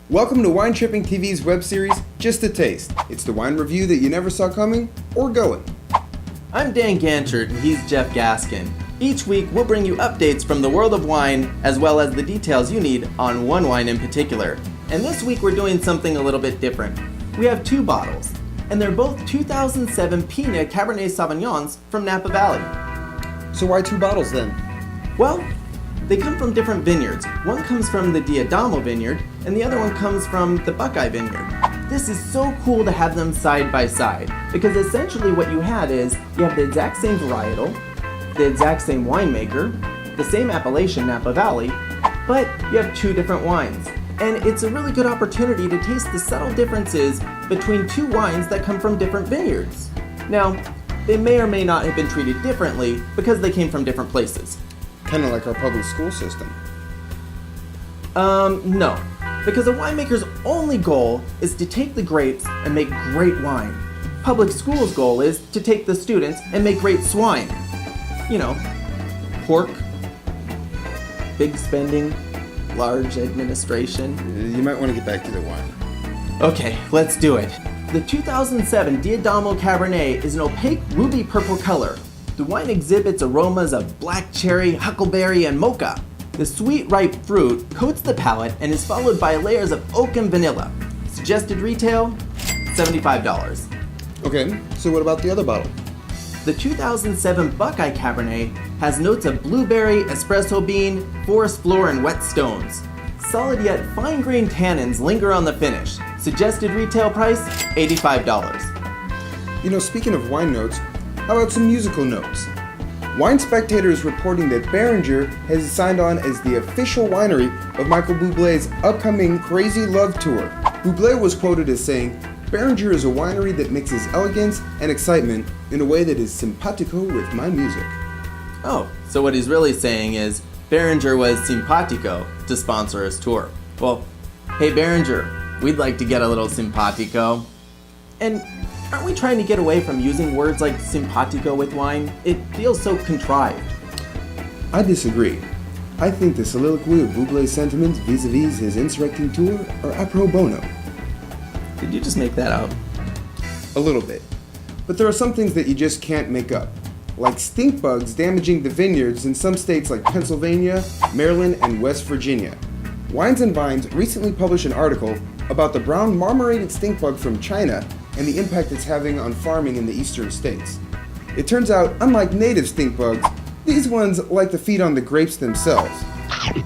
Welcome to Wine Tripping TV's web series, Just a Taste. It's the wine review that you never saw coming or going. I'm Dan Ganchert and he's Jeff Gaskin. Each week we'll bring you updates from the world of wine as well as the details you need on one wine in particular. And this week we're doing something a little bit different. We have two bottles, and they're both 2007 Pina Cabernet Sauvignons from Napa Valley. So why two bottles then? Well, they come from different vineyards. One comes from the Diadamo vineyard, and the other one comes from the Buckeye vineyard. This is so cool to have them side by side, because essentially what you have is, you have the exact same varietal, the exact same winemaker, the same appellation, Napa Valley, but you have two different wines. And it's a really good opportunity to taste the subtle differences between two wines that come from different vineyards. Now, they may or may not have been treated differently because they came from different places. Kind of like our public school system. No. Because a winemaker's only goal is to take the grapes and make great wine. Public school's goal is to take the students and make great swine. You know, pork, big spending, large administration. You might want to get back to the wine. Okay, let's do it. The 2007 Diadamo Cabernet is an opaque ruby purple color. The wine exhibits aromas of black cherry, huckleberry, and mocha. The sweet, ripe fruit coats the palate and is followed by layers of oak and vanilla. Suggested retail, $75. Okay, so what about the other bottle? The 2007 Buckeye Cabernet has notes of blueberry, espresso bean, forest floor, and wet stones. Solid yet fine-grained tannins linger on the finish. Suggested retail price, $85. You know, speaking of wine notes, how about some musical notes? Wine Spectator is reporting that Beringer has signed on as the official winery of Michael Buble's upcoming Crazy Love Tour. Buble was quoted as saying, "Beringer is a winery that mixes elegance and excitement in a way that is simpatico with my music." Oh, so what he's really saying is Beringer was simpatico to sponsor his tour. Well, hey Beringer, we'd like to get a little simpatico. And aren't we trying to get away from using words like simpatico with wine? It feels so contrived. I disagree. I think the soliloquy of Buble's sentiments vis-a-vis his insurrecting tour are a pro bono. Did you just make that up? A little bit. But there are some things that you just can't make up, like stink bugs damaging the vineyards in some states like Pennsylvania, Maryland, and West Virginia. Wines and Vines recently published an article about the brown marmorated stink bug from China and the impact it's having on farming in the eastern states. It turns out, unlike native stink bugs, these ones like to feed on the grapes themselves.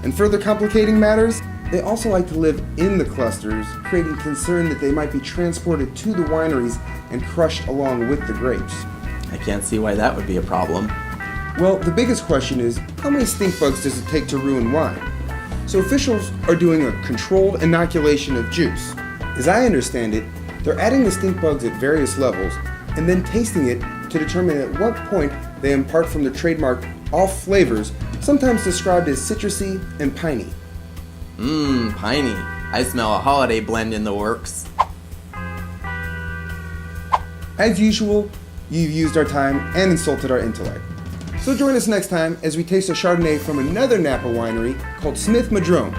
And further complicating matters, they also like to live in the clusters, creating concern that they might be transported to the wineries and crushed along with the grapes. I can't see why that would be a problem. Well, the biggest question is, how many stink bugs does it take to ruin wine? So officials are doing a controlled inoculation of juice. As I understand it, they're adding the stink bugs at various levels and then tasting it to determine at what point they impart from the trademark off flavors, sometimes described as citrusy and piney. Piney. I smell a holiday blend in the works. As usual, you've used our time and insulted our intellect. So join us next time as we taste a Chardonnay from another Napa winery called Smith-Madrone.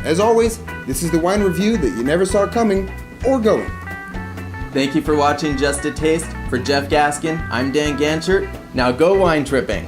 As always, this is the wine review that you never saw coming or going. Thank you for watching Just a Taste. For Jeff Gaskin, I'm Dan Ganchert. Now go wine tripping.